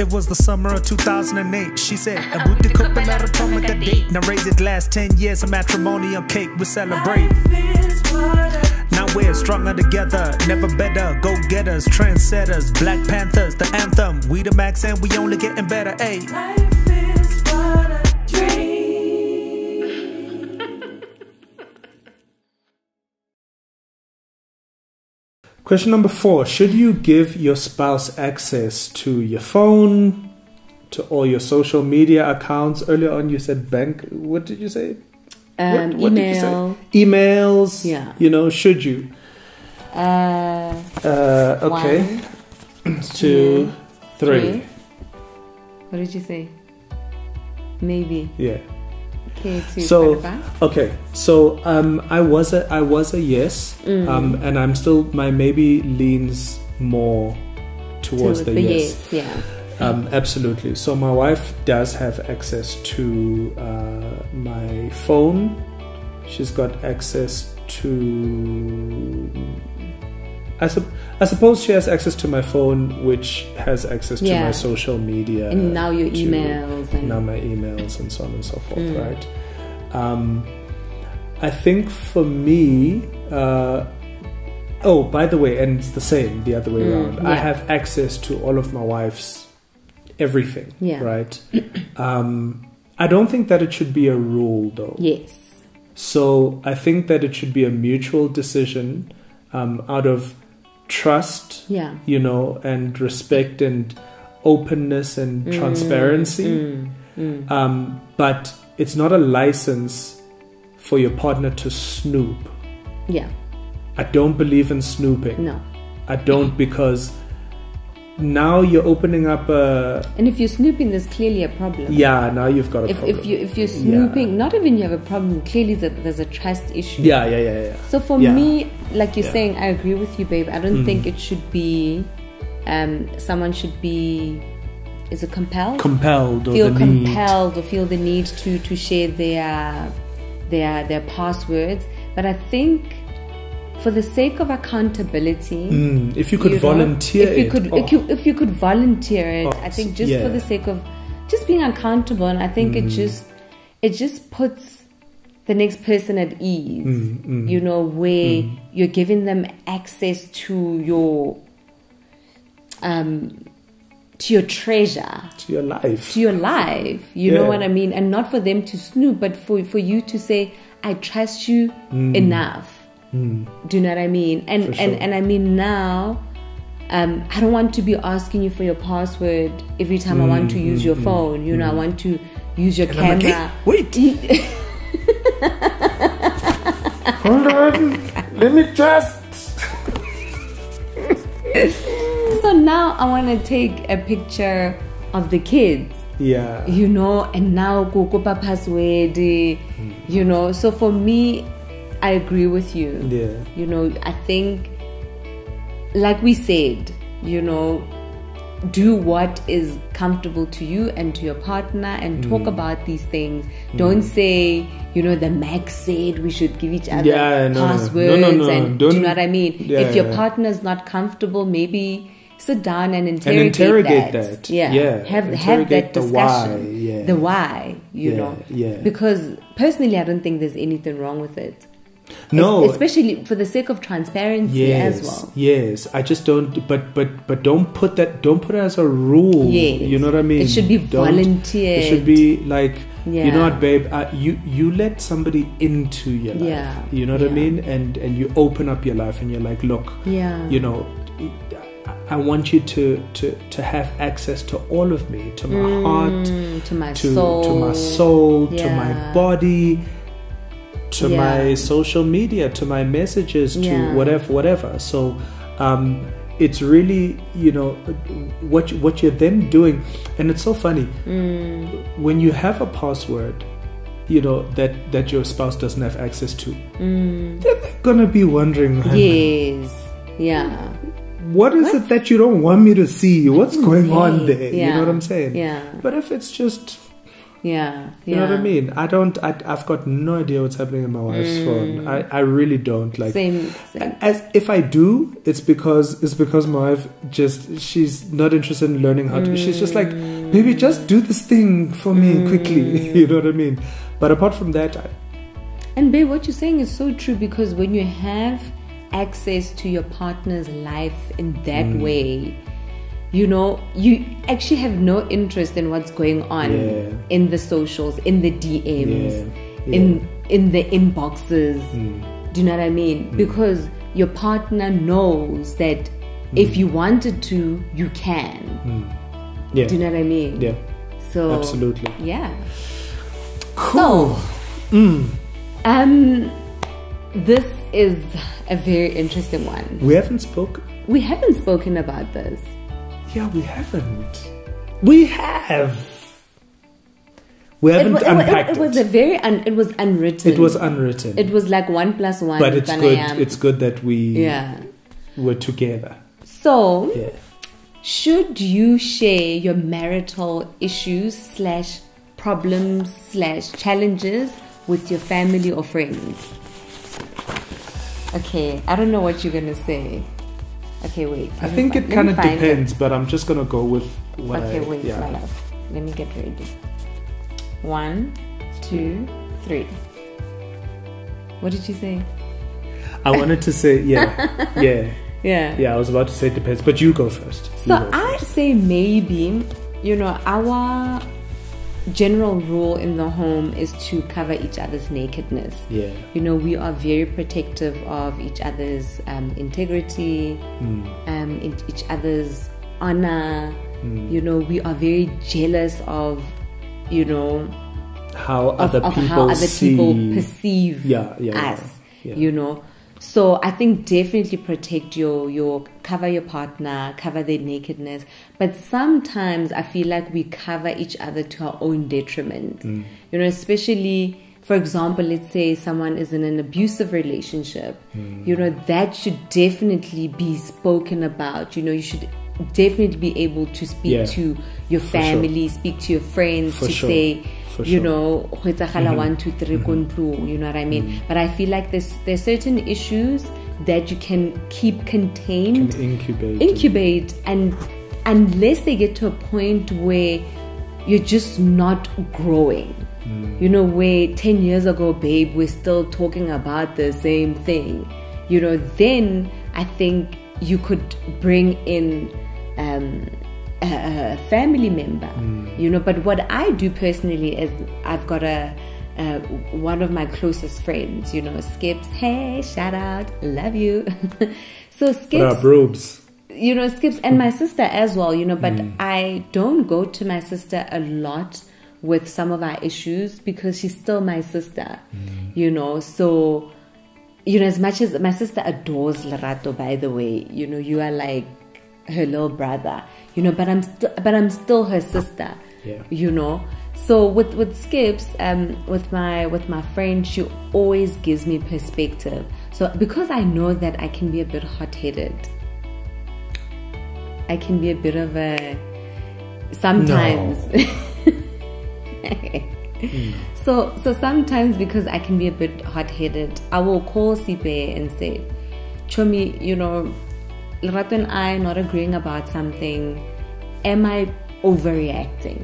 It was the summer of 2008. She said, a booty couple out of time with a date. Now raise it last 10 years of matrimony on cake. We celebrate. Now we're stronger together, never better. Go-getters, trendsetters, Black Panthers, the anthem. We the Makhs and we only getting better, ayy. Life is but a dream. Question number 4. Should you give your spouse access to your phone, to all your social media accounts? Earlier on you said bank. What did you say? What Email. did you say? Emails. Yeah. You know, should you? Okay. 1, 2, 3. What did you say? Maybe. Yeah. Okay, 2. So 25? okay, so I was a yes, and I'm still, my maybe leans more towards the yes. Yeah. Absolutely. So my wife does have access to my phone. She's got access to. I suppose she has access to my phone, which has access to my social media. And now your emails. Now my emails and so on and so forth, right? I think for me... oh, by the way, and it's the same the other way around. I have access to all of my wife's everything, right? I don't think that it should be a rule, though. Yes. So I think that it should be a mutual decision out of trust, you know, and respect and openness and transparency. But it's not a license for your partner to snoop. Yeah. I don't believe in snooping. No. I don't, because now you're opening up a... And if you're snooping, there's clearly a problem. Yeah, now you've got a problem. If you're snooping, not even you have a problem, clearly there's a trust issue. Yeah. So for me, like you're saying, I agree with you, babe. I don't think it should be... someone should be... Is it compelled? Compelled, or feel the compelled, or feel the need to share their passwords. But I think, for the sake of accountability, if you could volunteer if you could volunteer it, I think just for the sake of just being accountable, and I think it just puts the next person at ease. You know, where you're giving them access to your treasure, to your life, you know what I mean, and not for them to snoop, but for you to say, I trust you enough. Do you know what I mean? And and I mean, now I don't want to be asking you for your password every time I want to use your phone. You know, I want to use your camera. Like, hey, wait. Hold on, let me just. So now I want to take a picture of the kids. Yeah. You know, and now go password. You know, so for me, I agree with you. Yeah. You know, I think, like we said, you know, do what is comfortable to you and to your partner, and talk about these things. Don't say, you know, the Makhs said we should give each other passwords. And do you know what I mean? If your partner is not comfortable, maybe sit down and interrogate that. Yeah. Have that discussion. The why, you know. Yeah. Because personally, I don't think there's anything wrong with it. No, especially for the sake of transparency as well. Yes, I just don't. But don't put that. Don't put it as a rule. Yes. You know what I mean? It should be volunteered. It should be like, you know what, babe? You let somebody into your life. Yeah. You know what I mean? And you open up your life, and you're like, look. Yeah. You know, I want you to have access to all of me, to my heart, to my soul, to my body, to my social media, to my messages, to whatever. So it's really, you know, what you're then doing. And it's so funny when you have a password, you know, that your spouse doesn't have access to, they're gonna be wondering, what is it that you don't want me to see? What's going on there? You know what I'm saying? Yeah. But if it's just Yeah. You know what I mean? I've got no idea what's happening in my wife's phone. I really don't. Like, Same. as if I do, it's because my wife she's not interested in learning how to. She's just like, maybe just do this thing for me quickly. You know what I mean? But apart from that, and babe, what you're saying is so true, because when you have access to your partner's life in that way, you know, you actually have no interest in what's going on in the socials, in the DMs, in the inboxes. Do you know what I mean? Because your partner knows that if you wanted to, you can. Yeah. Do you know what I mean? Yeah. So absolutely. Yeah. Cool. So, this is a very interesting one. We haven't spoken about this. Yeah, we haven't. We have. We haven't unpacked it. It was unwritten. It was unwritten. It was like 1 + 1. But it's good. It's good that we were together. So, should you share your marital issues / problems / challenges with your family or friends? Okay, I don't know what you're gonna say. Okay, wait. I think it kind of depends, but I'm just gonna go with what my love. Let me get ready. 1, 2, 3. What did you say? I wanted to say yeah. I was about to say it depends, but you go first. I'd say maybe, you know, our general rule in the home is to cover each other's nakedness. Yeah. You know, we are very protective of each other's integrity, each other's honor. You know, we are very jealous of, you know, how other people perceive us. Yeah. You know. So I think definitely protect your cover your partner, cover their nakedness. But sometimes I feel like we cover each other to our own detriment. You know, especially, for example, let's say someone is in an abusive relationship. You know, that should definitely be spoken about. You know, you should definitely be able to speak to your family, speak to your friends, say, you know, 1, 2, 3, you know what I mean? But I feel like there's certain issues that you can keep contained, incubate, and unless they get to a point where you're just not growing. You know, where 10 years ago, babe, we're still talking about the same thing. You know, then I think you could bring in a family member, you know. But what I do personally is I've got one of my closest friends, you know, Skips. Hey, shout out, love you. So Skips, you know, Skips, and my sister as well, you know. But I don't go to my sister a lot with some of our issues because she's still my sister, you know. So, you know, as much as my sister adores Lerato, by the way, you know, you are like her little brother, you know, but I'm still her sister, you know. So with Skips, with my friend, she always gives me perspective. So because I know that I can be a bit hot-headed, I can be a bit of a sometimes. So sometimes, because I can be a bit hot-headed, I will call Sipe and say, Chomi, you know, Lerato and I not agreeing about something. Am I overreacting?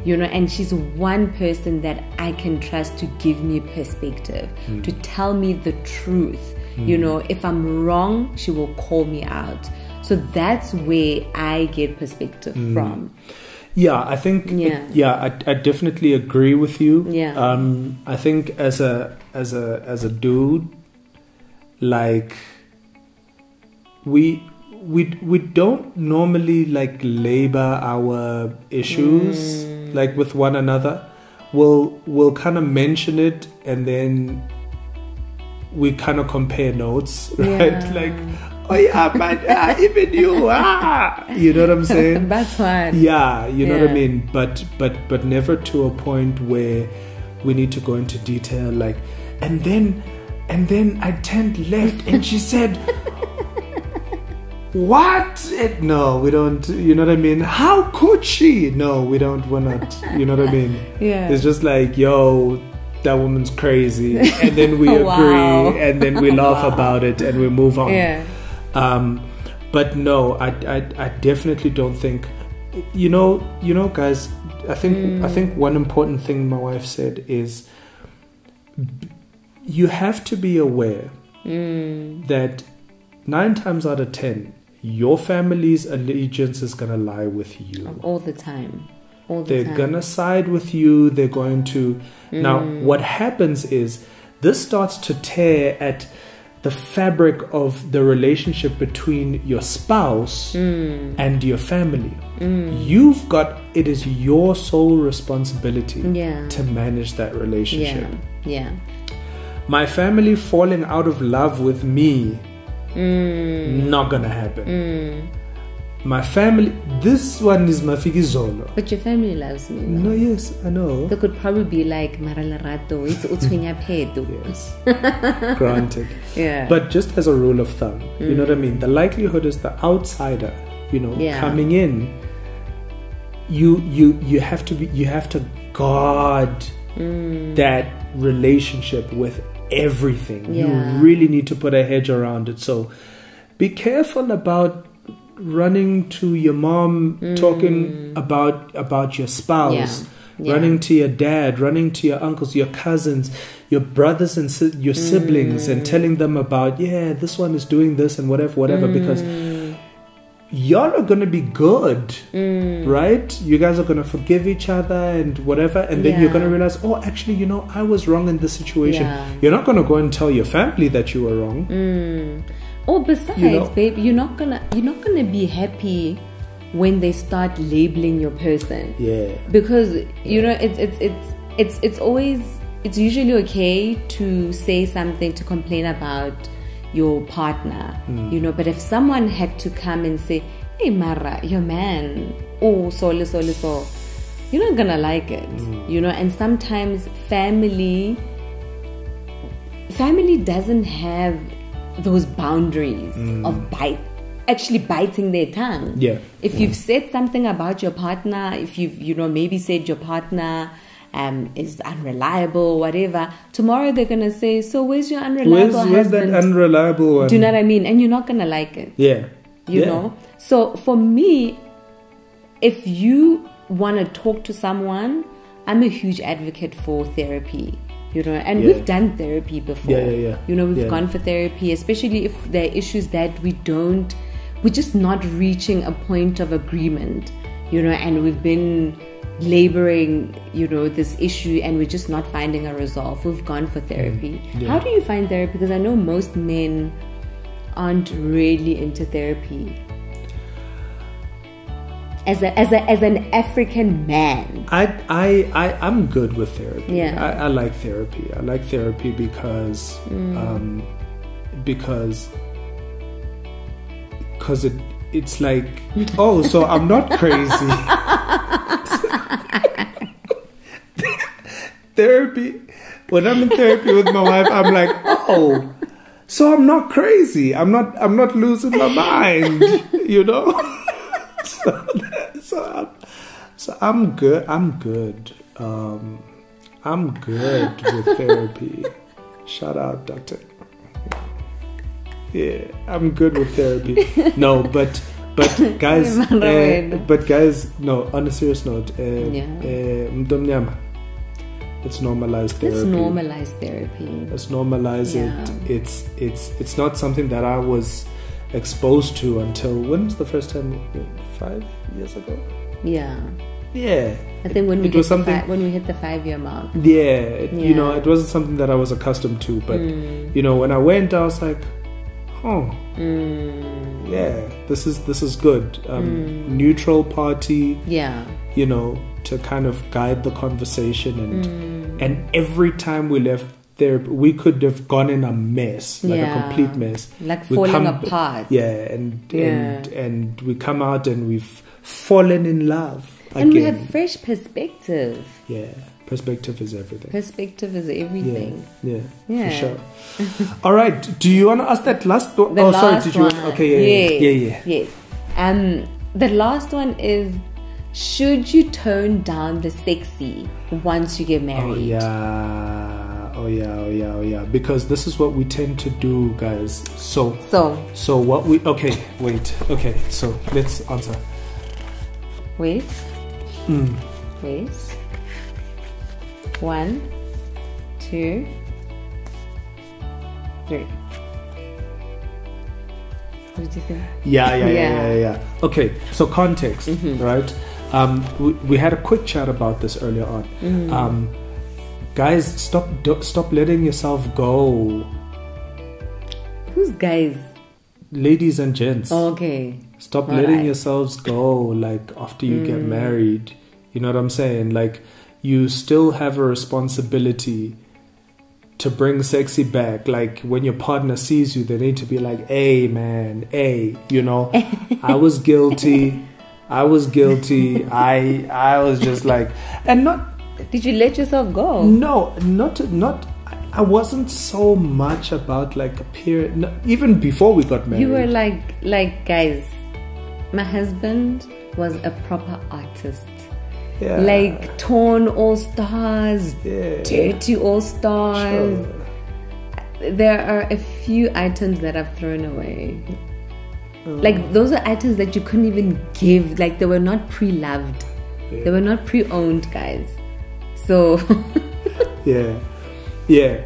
You know, and she's one person that I can trust to give me perspective, to tell me the truth. You know, if I'm wrong, she will call me out. So that's where I get perspective from. Yeah, I think. I definitely agree with you. Yeah. I think as a dude, like we don't normally like labor our issues like with one another. We'll kind of mention it and then we kind of compare notes, right? Like, oh yeah, but even you, you know what I'm saying? That's fine. Yeah, you know what I mean. But never to a point where we need to go into detail. Like, and then I turned left, and she said, what? No, we don't. You know what I mean? How could she? No, we don't. We're not. You know what I mean? Yeah. It's just like, yo, that woman's crazy, and then we Wow. agree, and then we laugh about it, and we move on. Yeah. But no, I definitely don't think. You know, guys. I think one important thing my wife said is, you have to be aware that 9 times out of 10, your family's allegiance is gonna lie with you All the time. They're gonna side with you. They're going to. Now, what happens is this starts to tear at the fabric of the relationship between your spouse and your family. It is your sole responsibility to manage that relationship. Yeah. My family falling out of love with me, not gonna happen. My family, this one is Mafiki Zolo. But your family loves me. No, yes, I know. They could probably be like, Marala Rato, it's Utsunya Pedo. Yes, granted. Yeah. But just as a rule of thumb, you know what I mean? The likelihood is the outsider, coming in, you have to guard that relationship with everything. Yeah. You really need to put a hedge around it. So be careful about running to your mom, talking about your spouse, running to your dad, running to your uncles, your cousins, your brothers and your siblings, and telling them about, this one is doing this and whatever, because y'all are going to be good, right? You guys are going to forgive each other and whatever, and then you're going to realize, oh, actually, I was wrong in this situation. You're not going to go and tell your family that you were wrong. Oh, besides, babe, you're not gonna be happy when they start labeling your person. Yeah. Because it's usually okay to say something, to complain about your partner, but if someone had to come and say, hey Mara, your man, oh so, you're not gonna like it, and sometimes family doesn't have those boundaries of biting their tongue. Yeah. If you've said something about your partner, if you've maybe said your partner is unreliable, whatever, tomorrow they're gonna say, so where's your unreliable husband? Where's that unreliable one? Do you know what I mean? And you're not gonna like it. Yeah. You know? So for me, if you want to talk to someone, I'm a huge advocate for therapy. And we've done therapy before. We've gone for therapy, especially if there are issues that we're just not reaching a point of agreement, and we've been laboring, this issue, and we're just not finding a resolve. We've gone for therapy. How do you find therapy? Because I know most men aren't really into therapy. As an African man, I'm good with therapy. Yeah. I like therapy. I like therapy because it's like, oh, so I'm not crazy. Therapy. When I'm in therapy with my wife, I'm like, oh, so I'm not crazy. I'm not losing my mind. So I'm good. I'm good with therapy. Shout out, doctor. Yeah, I'm good with therapy. No, but guys, no. On a serious note, let's normalize therapy. Let's normalize it. It's not something that I was exposed to until, when was the first time? 5 years ago. Yeah. I think when we hit the 5-year mark. It wasn't something that I was accustomed to, but when I went, I was like, this is good. Neutral party. To kind of guide the conversation, and every time we left therapy, we could have gone in a mess, like a complete mess, like falling apart. And we come out and we've fallen in love again. And we have fresh perspective. Perspective is everything. Perspective is everything. Yeah, Yeah. for sure. All right. Do you want to ask that last one? The Sorry. last Did you? one. Okay. Yes. The last one is: should you tone down the sexy once you get married? Oh yeah. Because this is what we tend to do, guys. So what we? Okay, wait. Okay, so let's answer. Wait. 1, 2, 3. What did you say? Yeah. Okay, so context, right? We had a quick chat about this earlier on. Guys, stop letting yourself go. Who's guys? Ladies and gents. Okay. Stop letting yourselves go, like, after you get married. You know what I'm saying? Like, you still have a responsibility to bring sexy back. Like, when your partner sees you, they need to be like, hey, man, hey, you know, I was guilty. I was just like, and not... Did you let yourself go? No, not. I wasn't so much about, like, a period. No, even before we got married. You were like, guys, my husband was a proper artist. Yeah. Like torn all stars, dirty all stars. Sure. There are a few items that I've thrown away. Like those are items that you couldn't even give. Like they were not pre-loved. They were not pre-owned, guys. So yeah,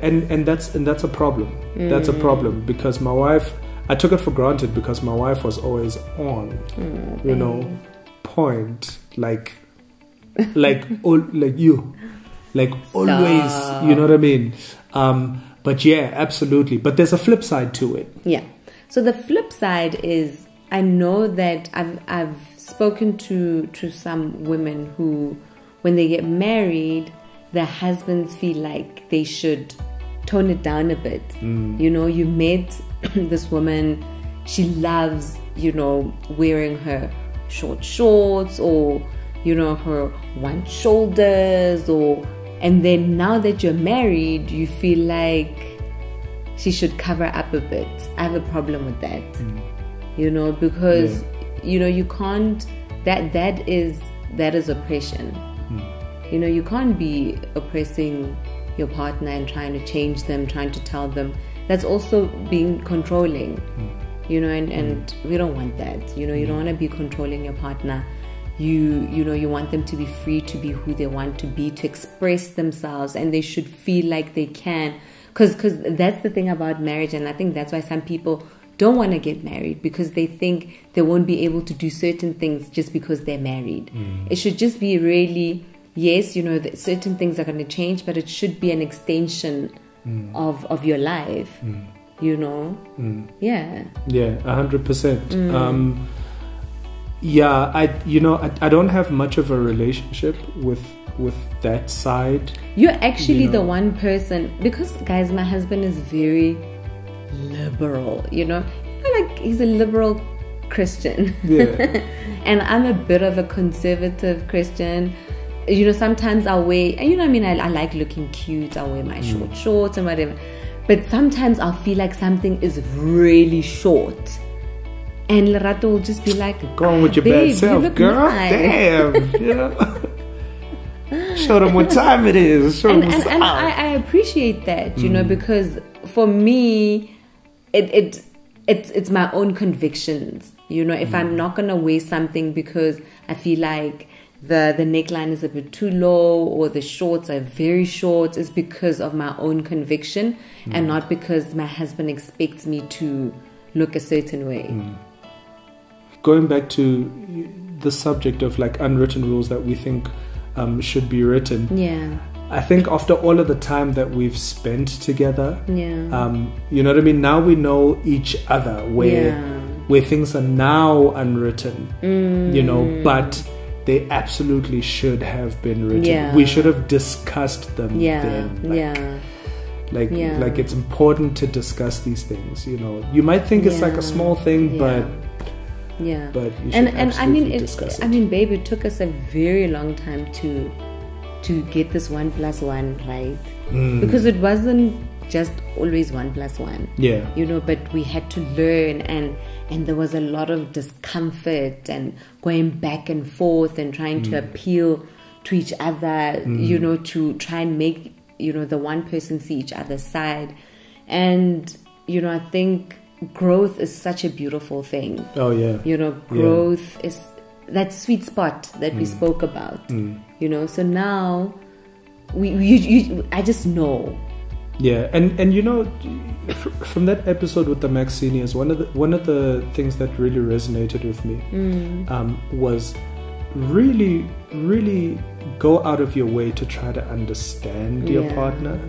and that's a problem. That's a problem because my wife. I took it for granted because my wife was always on, you know, point, like you, like always, you know what I mean? But yeah, absolutely. But there's a flip side to it. Yeah. So the flip side is, I know that I've spoken to some women who, when they get married, their husbands feel like they should tone it down a bit. You know, you met this woman, she loves, you know, wearing her short shorts or, you know, her one shoulders, and then now that you're married, you feel like she should cover up a bit. I have a problem with that. You know, because you know, you can't, that is oppression. You know, you can't be oppressing your partner and trying to change them, trying to tell them. That's also being controlling. You know, and we don't want that. You know, you don't want to be controlling your partner. You know, you want them to be free to be who they want to be, to express themselves, and they should feel like they can. Because that's the thing about marriage, and I think that's why some people don't want to get married, because they think they won't be able to do certain things just because they're married. It should just be really, yes, you know, that certain things are going to change, but it should be an extension of your life, you know? Yeah. Yeah, 100%. Yeah, I don't have much of a relationship with that side. You're actually the one person, because guys, my husband is very liberal, you know, like he's a liberal Christian. And I'm a bit of a conservative Christian. You know, sometimes I'll wear, you know what I mean, I like looking cute, I'll wear my short shorts and whatever, but sometimes I'll feel like something is really short, and Lerato will just be like, go on with your bad self, girl. Nice. Damn. You know? Show them what time it is. Show them and I appreciate that, you know, because for me, it's my own convictions. You know, if I'm not gonna wear something because I feel like the neckline is a bit too low or the shorts are very short, it's because of my own conviction and not because my husband expects me to look a certain way. Going back to the subject of like unwritten rules that we think should be written. Yeah. I think after all of the time that we've spent together, yeah. You know what I mean? Now we know each other where things are now unwritten, you know, but they absolutely should have been written. Yeah. We should have discussed them then. Like, like it's important to discuss these things, you know. You might think it's like a small thing, but you should and I mean, discuss it. I mean, babe, it took us a very long time to to get this 1 + 1 right, because it wasn't just always 1 + 1. Yeah. You know, but we had to learn, and there was a lot of discomfort and going back and forth and trying to appeal to each other, you know, to try and make, you know, the one person see each other's side. And, you know, I think growth is such a beautiful thing. Oh, yeah. You know, growth is that sweet spot that we spoke about, you know. So now I just know. Yeah, and you know, from that episode with the Makhs seniors, one of the things that really resonated with me was really go out of your way to try to understand your partner.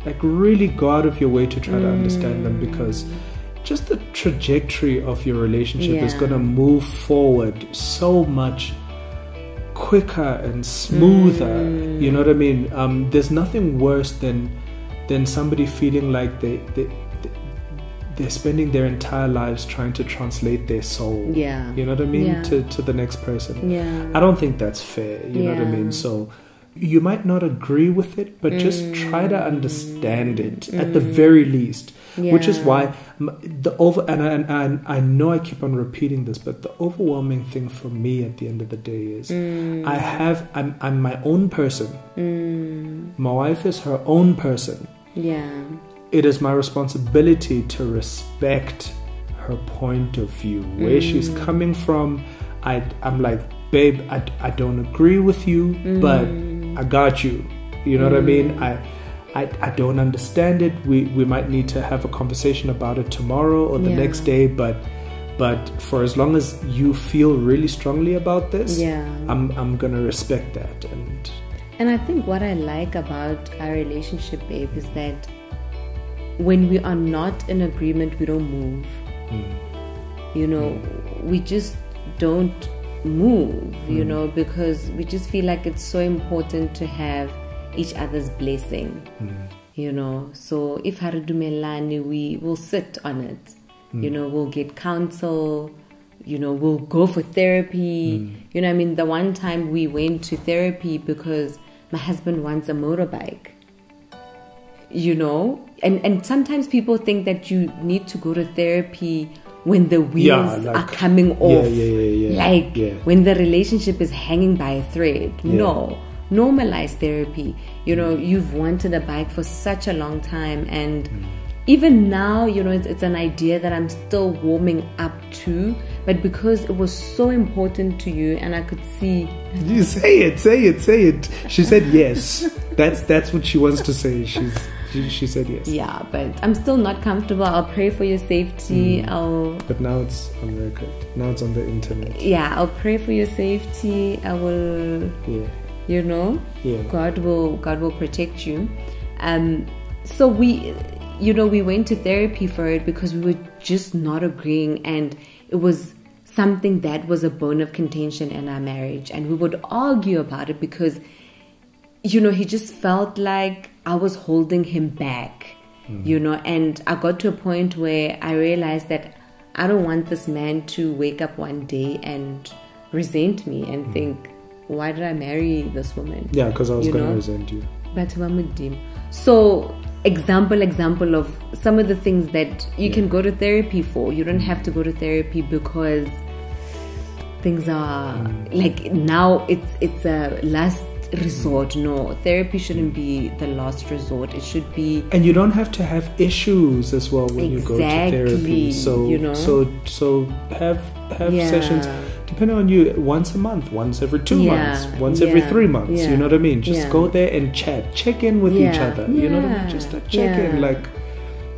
Like, really go out of your way to try to understand them, because just the trajectory of your relationship is going to move forward so much quicker and smoother. You know what I mean? There's nothing worse than somebody feeling like they're spending their entire lives trying to translate their soul. Yeah. You know what I mean? Yeah. To the next person. Yeah. I don't think that's fair. You know what I mean? So you might not agree with it, but just try to understand it at the very least. Yeah. Which is why and I know I keep on repeating this, but the overwhelming thing for me at the end of the day is I'm my own person. My wife is her own person. Yeah. It is my responsibility to respect her point of view, where she's coming from. I'm like, babe, I don't agree with you, but I got you. You know what I mean? I don't understand it. We might need to have a conversation about it tomorrow or the next day, but for as long as you feel really strongly about this, I'm gonna respect that. And I think what I like about our relationship, babe, is that when we are not in agreement, we don't move. You know, we just don't move, you know, because we just feel like it's so important to have each other's blessing, you know. So if haridumelani, we will sit on it, you know, we'll get counsel, you know, we'll go for therapy. You know, I mean, the one time we went to therapy because my husband wants a motorbike, you know, and sometimes people think that you need to go to therapy when the wheels are coming off, when the relationship is hanging by a thread. No, normalize therapy. You know, you've wanted a bike for such a long time, and even now, you know, it's an idea that I'm still warming up to, but because it was so important to you, and I could see. You say it. She said yes. That's what she wants to say. She said yes. Yeah, but I'm still not comfortable. I'll pray for your safety. But now it's on record. Now it's on the internet. Yeah, I'll pray for your safety. I will. Yeah. You know. Yeah. God will protect you. So we went to therapy for it because we were just not agreeing, and it was something that was a bone of contention in our marriage, and we would argue about it because, you know, he just felt like I was holding him back, you know. And I got to a point where I realized that I don't want this man to wake up one day and resent me and think, why did I marry this woman? Yeah, because I was going to resent you. But so example of some of the things that you can go to therapy for. You don't have to go to therapy because things are like, now it's a last resort. No, therapy shouldn't be the last resort. It should be. And you don't have to have issues as well when you go to therapy. So, you know, so have sessions, depending on you, once a month, once every 2 months, once every 3 months. You know what I mean? Just go there and check in with each other. You know what I mean? Just check in, like,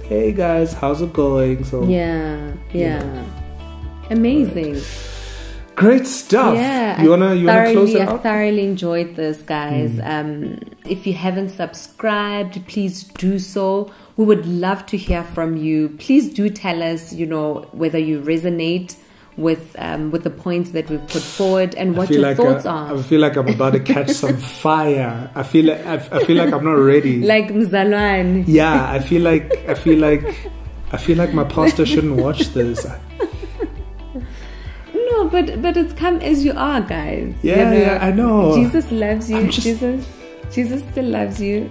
hey guys, how's it going? So amazing. Right. Great stuff. You wanna close it out? I thoroughly enjoyed this, guys. If you haven't subscribed, please do so. We would love to hear from you. Please do tell us, you know, whether you resonate with the points that we've put forward and what your thoughts are. I feel like I'm about to catch some fire. I feel like I'm not ready. Like Mzalwan. Yeah, I feel like my pastor shouldn't watch this. No, but it's come as you are, guys. Yeah, you know, I know. Jesus loves you. Jesus still loves you.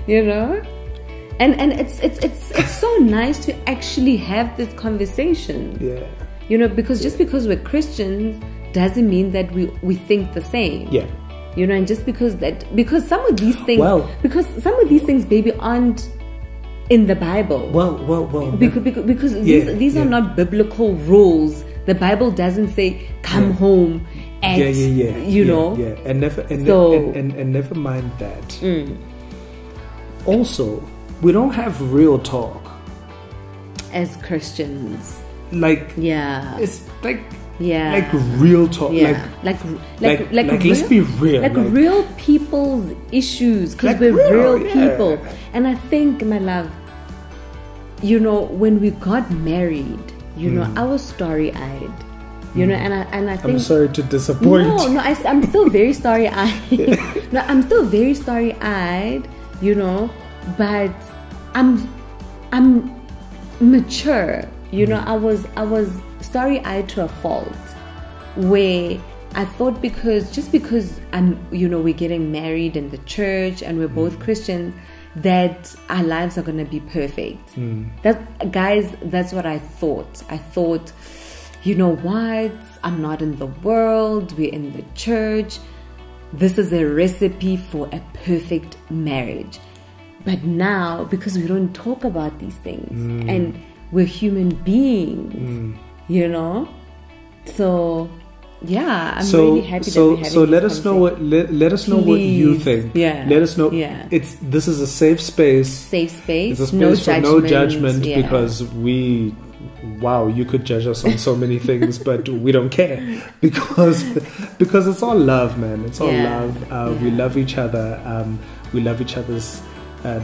You know? And it's so nice to actually have this conversation. Yeah. You know, because just because we're Christians doesn't mean that we think the same. Yeah. You know, and just because some of these things, baby, aren't in the Bible. Because these are not biblical rules. The Bible doesn't say come home at you know. Yeah. And never mind that. Also, we don't have real talk as Christians. Like it's like real talk. Like let's be real. Like real people's issues, because we're real people. And I think, my love, you know, when we got married, you know, I was starry-eyed. You know, and I think, I'm sorry to disappoint. No, I'm still very starry-eyed. No, I'm still very starry-eyed. You know, but I'm mature. You know, I was starry-eyed to a fault, where I thought because we're getting married in the church and we're both Christians, that our lives are gonna be perfect. That's what I thought. I thought, you know what? I'm not in the world. We're in the church. This is a recipe for a perfect marriage. But now, because we don't talk about these things, and we're human beings, you know. So yeah, I'm really happy that we're having so let this us know what what you think. Yeah. Let us know. Yeah. This is a safe space. Safe space. It's a space for no judgment, yeah. because you could judge us on so many things, but we don't care, because it's all love, man. It's all love. We love each other. We love each other's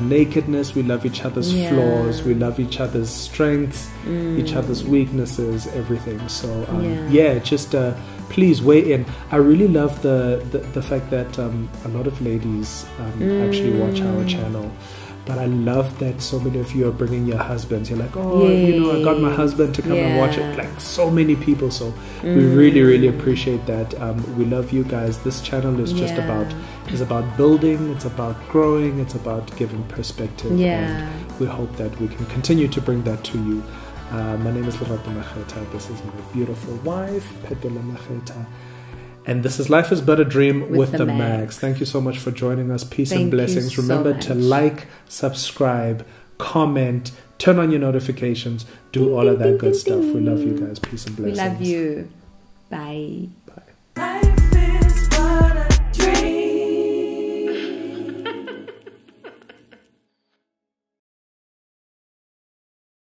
nakedness. We love each other's flaws. We love each other's strengths, each other's weaknesses, everything. So just please weigh in. I really love the fact that a lot of ladies actually watch our channel. But I love that so many of you are bringing your husbands. You're like, I got my husband to come and watch it. Like, so many people. So we really, really appreciate that. We love you guys. This channel is just about building. It's about growing. It's about giving perspective. And we hope that we can continue to bring that to you. My name is Lerato Makhs. This is my beautiful wife, Petola Makhs. And this is Life is But a Dream with the Makhs. Thank you so much for joining us. Peace and blessings. Remember to like, subscribe, comment, turn on your notifications, do all of that good stuff. We love you guys. Peace and blessings. We love you. Bye.